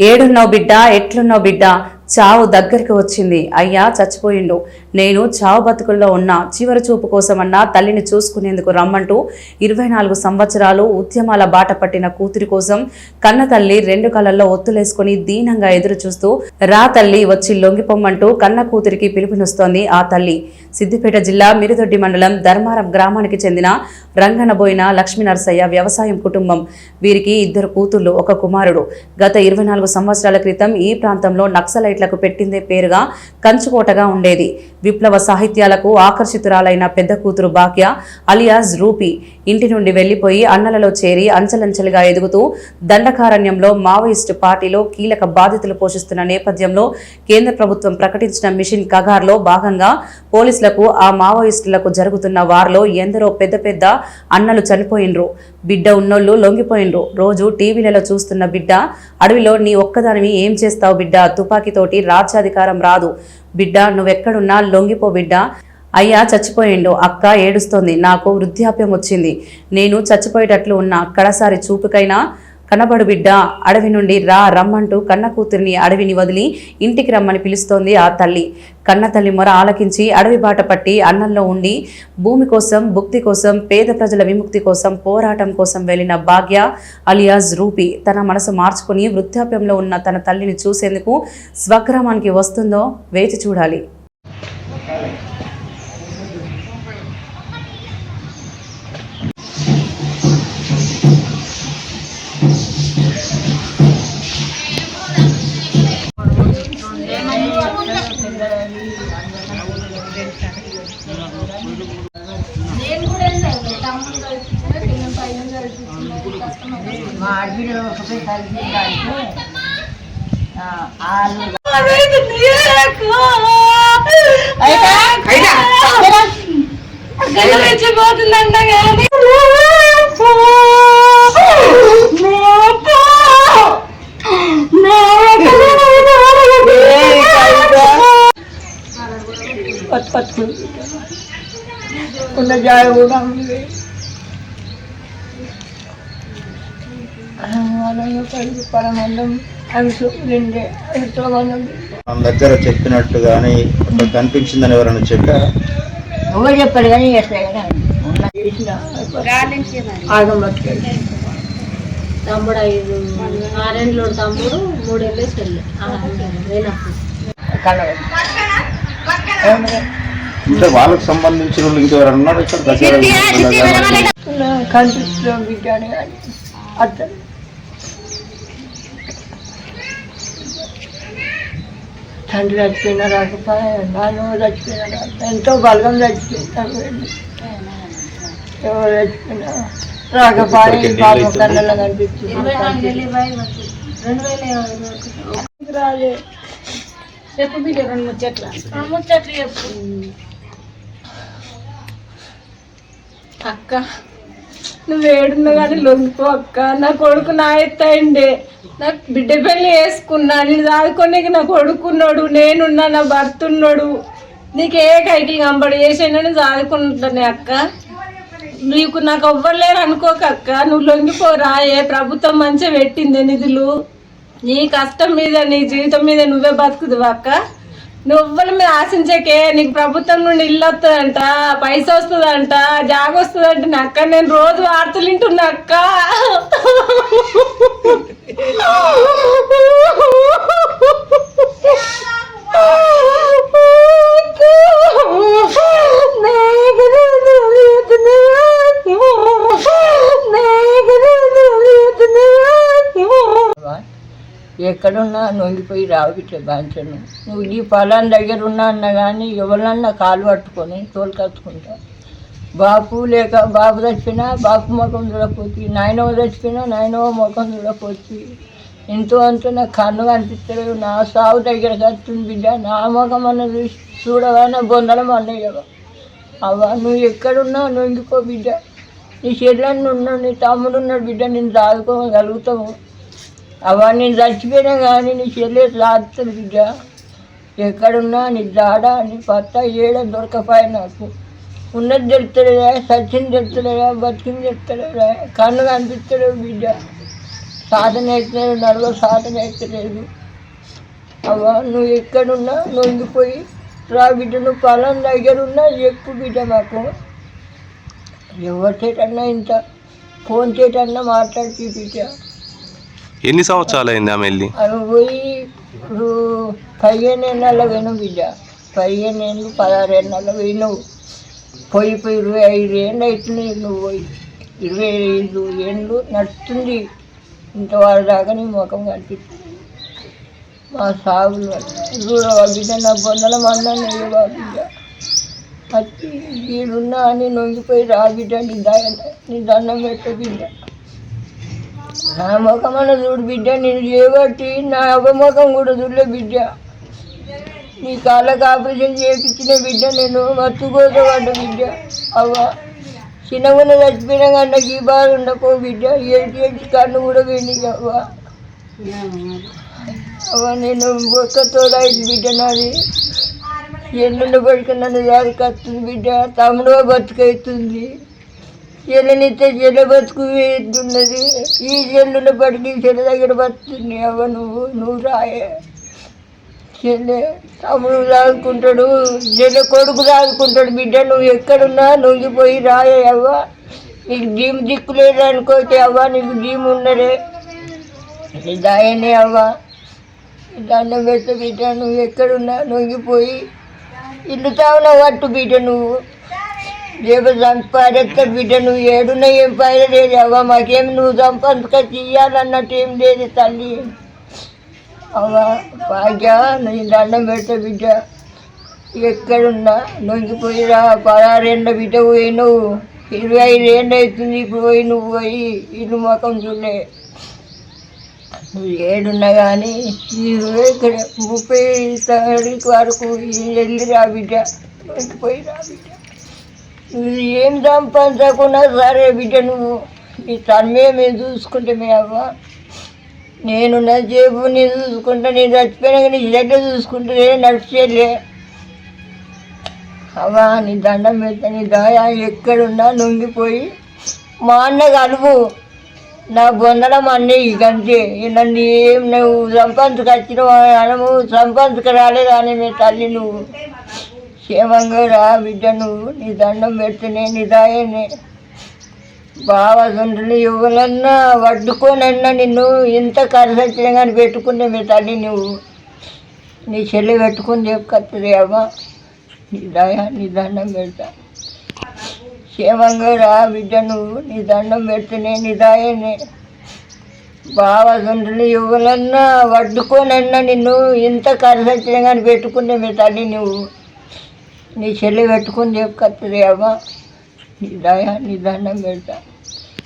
ఏడున్నావు బిడ్డ, ఎట్లున్నావు బిడ్డ? చావు దగ్గరికి వచ్చింది. అయ్యా చచ్చిపోయిండు. నేను చావు బతుకుల్లో ఉన్న చివరి చూపు కోసమన్నా తల్లిని చూసుకునేందుకు రమ్మంటూ 24 సంవత్సరాలు ఉద్యమాల బాట పట్టిన కూతురి కోసం కన్న తల్లి 2 కళ్ళల్లో ఒత్తులేసుకుని దీనంగా ఎదురు చూస్తూ రా తల్లి వచ్చి లొంగిపోమ్మంటూ కన్న కూతురికి పిలుపునిస్తోంది ఆ తల్లి. సిద్దిపేట జిల్లా మిరుదొడ్డి మండలం ధర్మారం గ్రామానికి చెందిన రంగనబోయిన లక్ష్మీ నరసయ్య వ్యవసాయం కుటుంబం. వీరికి 2 కూతుళ్లు, 1 కుమారుడు. గత 24 సంవత్సరాల క్రితం ఈ ప్రాంతంలో నక్సలైట్లకు పెట్టిందే పేరుగా కంచుకోటగా ఉండేది. విప్లవ సాహిత్యాలకు ఆకర్షితురాలైన పెద్ద కూతురు భాగ్య అలియాస్ రూపీ ఇంటి నుండి వెళ్లిపోయి అన్నలలో చేరి అంచెలంచెలుగా ఎదుగుతూ దండకారణ్యంలో మావోయిస్టు పార్టీలో కీలక బాధ్యతలు పోషిస్తున్న నేపథ్యంలో కేంద్ర ప్రభుత్వం ప్రకటించిన మిషన్ కగార్లో భాగంగా పోలీసులకు ఆ మావోయిస్టులకు జరుగుతున్న వారిలో ఎందరో పెద్ద పెద్ద అన్నలు చనిపోయినరు. బిడ్డ ఉన్నోళ్లు లొంగిపోయినరు. రోజు టీవీలలో చూస్తున్న బిడ్డ అడవిలో నీ ఒక్కదానివి ఏం చేస్తావు బిడ్డ? తుపాకీతోటి రాజ్యాధికారం రాదు బిడ్డ, నువ్వెక్కడున్నా లొంగిపో బిడ్డ. అయ్యా చచ్చిపోయిండు. అక్క ఏడుస్తోంది. నాకు వృద్ధాప్యం వచ్చింది. నేను చచ్చిపోయేటట్లు ఉన్నా. కడసారి చూపుకైనా కనబడు బిడ్డ. అడవి నుండి రమ్మంటూ కన్న కూతురిని అడవిని వదిలి ఇంటికి రమ్మని పిలుస్తోంది ఆ తల్లి. కన్న తల్లి మొర ఆలకించి అడవి బాట పట్టి అన్నంలో ఉండి భూమి కోసం, భుక్తి కోసం, పేద ప్రజల విముక్తి కోసం పోరాటం కోసం వెళ్లిన భాగ్య అలియాస్ రూపీ తన మనసు మార్చుకుని వృద్ధాప్యంలో ఉన్న తన తల్లిని చూసేందుకు స్వగ్రామానికి వస్తుందో వేచి చూడాలి. మా అడవిలో ఒకటే కలిసి పోతుందంట కానీ ఉన్న జాగ కూడా ఉంది. మన దగ్గర చెప్పినట్టు కానీ కనిపించిందని ఎవరైనా చెప్పారా? ఎవరు చెప్పారు కానీ తమ్ముడు 5 6 తమ్ముడు 3 చెల్లి. అంటే వాళ్ళకి సంబంధించిన వాళ్ళు ఇంకెవరైనా ఉన్నారు ఇక్కడ? కనిపిస్తున్న బిడ్డ అని కానీ అర్థం తండ్రి చచ్చిపోయినా రాకపోయా, నాన్న చచ్చిపోయినా రాకపోయా, ఎంతో బలగం చచ్చిపోతాను. ఎవరు చచ్చిపోయినా రాకపోయా బాబు కళ్ళలో కనిపిస్తుంది. రాలే చెప్పు బిడ్డ 2 ముచ్చట్లు చెప్పు. అక్క నువ్వు ఏడున్నా కానీ లొంగిపో అక్క. నా కొడుకు నా ఎత్తయిండే. నాకు బిడ్డ పెళ్ళి వేసుకున్నా. నేను చదువుకోనికి నా కొడుకున్నాడు, నేనున్నా, నా భర్త ఉన్నాడు. నీకు ఏ కైకిలు కంబడి చేసైనా నేను చదువుకుంటానే అక్క. నీకు నాకు ఎవ్వలేరు అనుకోక అక్క. నువ్వు లొంగిపోరా. ఏ ప్రభుత్వం మంచిగా పెట్టింది నిధులు. నీ కష్టం మీద, నీ జీవితం మీద నువ్వే బతుకుదువా అక్క. నువ్వుల మీద ఆశించకే. నీకు ప్రభుత్వం నుండి ఇల్లు వస్తుందంట, పైసా వస్తుందంట, జాగ వస్తుందంట. అక్క నేను రోజు వార్తలు వింటున్నా అక్క. ఎక్కడున్నా లొంగిపోయి రావు ఇట్లా బాంచను. నువ్వు ఈ పొలాన్ని దగ్గర ఉన్నా అన్నా కానీ ఎవరన్నా కాలు పట్టుకొని తోలుకచ్చుకుంటా. బాపు లేక బాబు చచ్చిపోయినా బాపు ముఖం చూడకపోతే, నాయనవ చచ్చిపోయినా నాయనవ ముఖం చూడకపోతే, ఎంతో అంతా నాకు కన్ను కనిపిస్తలేవు. నా సాగు దగ్గరకు వస్తుంది బిడ్డ. నా ముఖం అన్న చూడవా, నా బొందలం అన్నయ్యవా. అవ్వ నువ్వు ఎక్కడున్నా లొంగిపో బిడ్డ. నీ చెల్లెళ్ళు ఉన్నాడు, నీ తమ్ముడు ఉన్నాడు బిడ్డ. నేను చదువుకోగలుగుతాము. అవ్వ నేను చచ్చిపోయినా కానీ నీ చెల్లె సాగుతుంది బిడ్డ. ఎక్కడున్నా నీ జాడ, నీ పత్త ఏడ దొరకపోయా. నాకు ఉన్నది తెలుస్తలేదా, సచ్చింది తెలుస్తలేదా, బతికింది తెలుస్తలేదా, కన్ను కనిపిస్తలేవు బిడ్డ. సాధన ఎక్కలేదు, నడవ సాధన ఎక్కలేదు. అవ్వ నువ్వు ఎక్కడున్నా లొంగిపోయి రా బిడ్డ, నువ్వు పొలం దగ్గర ఉన్నా చెప్పు బిడ్డ. మాకు ఎవరితోటన్నా ఇంత ఫోన్ చేయటన్నా మాట్లాడి బిడ్డ. ఎన్ని సంవత్సరాలు అయింది ఆమె వెళ్ళి? అవి పోయి ఇప్పుడు 15 ఏళ్ళ పోయినావు బిడ్డ. 15 ఏళ్ళు 16 ఏళ్ళ పోయినావు. పోయి 25 ఏళ్ళు అవుతున్నాయి నువ్వు పోయి. 25 ఏళ్ళు నడుస్తుంది. ఇంతవాడు దాకా నీ ముఖం కనిపిస్తుంది. మా సాగులు చూడవా బిడ్డ, నా బొందల మందని వేయవా బిడ్డ. వచ్చి వీడున్నా అని నొంగిపోయి రా బిడ్డ. నీ దండం పెట్ట బిడ్డ. నా ముఖమన్న చూడు బిడ్డ. నేను చేయబట్టి నా అవ్వముఖం కూడా చూడలే బిడ్డ. నీ కాళ్ళకు ఆపరేషన్ చేయించిన బిడ్డ. నేను మత్తుకోసపడ్డ బిడ్డ. అవ్వ చిన్నగా చచ్చిపోయినా కానీ నాకు ఈ బాధ ఉండకో బిడ్డ. ఏడ్చి కన్ను కూడా పోయింది అవ్వ. అవ్వ నేను ఒక్కతోడు అయింది బిడ్డ. నాది ఎల్లుండి పడికి నన్ను దారికి వస్తుంది బిడ్డ. తమ్ముడు బతుకవుతుంది. చెల్లెనిస్తే చెల్ల బతుకు వేస్తున్నది. ఈ చెల్లుండ పడికి చెల్ల దగ్గర బతుకుతుంది. అవ్వ నువ్వు రాయే. చెల్లె తమ్ముడు దాదుకుంటాడు, చెల్లె కొడుకు దాదుకుంటాడు బిడ్డ. నువ్వు ఎక్కడున్నా నొంగిపోయి రాయే అవ్వ. నీకు జీము దిక్కు లేదు అనుకోతే అవ్వ, నీకు జీము ఉన్నదే. నీ దాయనే అవ్వ. దండం పెడతా బిడ్డ. నువ్వు ఎక్కడున్నా నొంగిపోయి ఇల్లు తావున పట్టు బిడ్డ. నువ్వు రేపు సంపాదిస్తా బిడ్డ. నువ్వు ఏడున్నా ఏం పైన లేదు అవ్వ. మాకేం నువ్వు సంపాదించుక చెయ్యాలన్నట్టు ఏం లేదు తల్లి. అవ్వ భాగ్య నీ దండం పెడతా బిడ్డ. ఎక్కడున్నా నొంగిపోయి రా. 16 ఏళ్ళ బిడ్డ పోయి నువ్వు. 25 ఏళ్ళు అవుతుంది ఇప్పుడు పోయి నువ్వు పోయి ఇల్లు ముఖం చూడలే. నువ్వు ఏడున్నా కానీ ఇక్కడ 30 తారీఖు వరకు వెళ్ళి రా బిడ్డ. నొంగిపోయి రా బిడ్డ. నువ్వు ఏం సంపాదించకున్నా సరే బిడ్డ. నువ్వు నీ తన్మే మేము చూసుకుంటే మే అవ్వ. నేను నా జేబు నేను చూసుకుంటా. నేను చచ్చిపోయినాక నీ చెడ్డ చూసుకుంటే నడిచేలే అవ్వ. నీ దండం పెడతా. నీ దయ ఎక్కడున్నా నొంగిపోయి మా అన్న కలుపు. నా బొందల మా అన్నయ్య ఇకంతే. నన్ను ఏం నువ్వు సంపాదించుకొచ్చిన అనము సంపాదించుకు రాలేదు అని మీ తల్లి. నువ్వు క్షేమంగా రా బిడ్డ. నువ్వు నీ దండం పెడితేనే నీ దయనే. బాగా సొంతలు ఇవ్వాలన్నా వడ్డుకోనన్నా నిన్ను ఎంత ఖర్చు వచ్చినా కానీ పెట్టుకునే మీ తల్లి. నువ్వు నీ చెల్లి పెట్టుకుని చెప్పుకొస్తుంది అవ్వ. నీ దయ నీ దండం పెడతా. క్షేమంగా రా బిడ్డ. నువ్వు నీ దండం పెడితేనే నీ దయనే. బాగా సొంతలు ఇవ్వాలన్నా వడ్డుకోనన్నా నిన్ను ఎంత ఖర్చు వచ్చినా కానీ పెట్టుకునే మీ తల్లి. నువ్వు నీ చెల్లి పెట్టుకుని చెప్పుకొస్తుంది అవ్వ. నీ దయ నీ దండం పెడతా.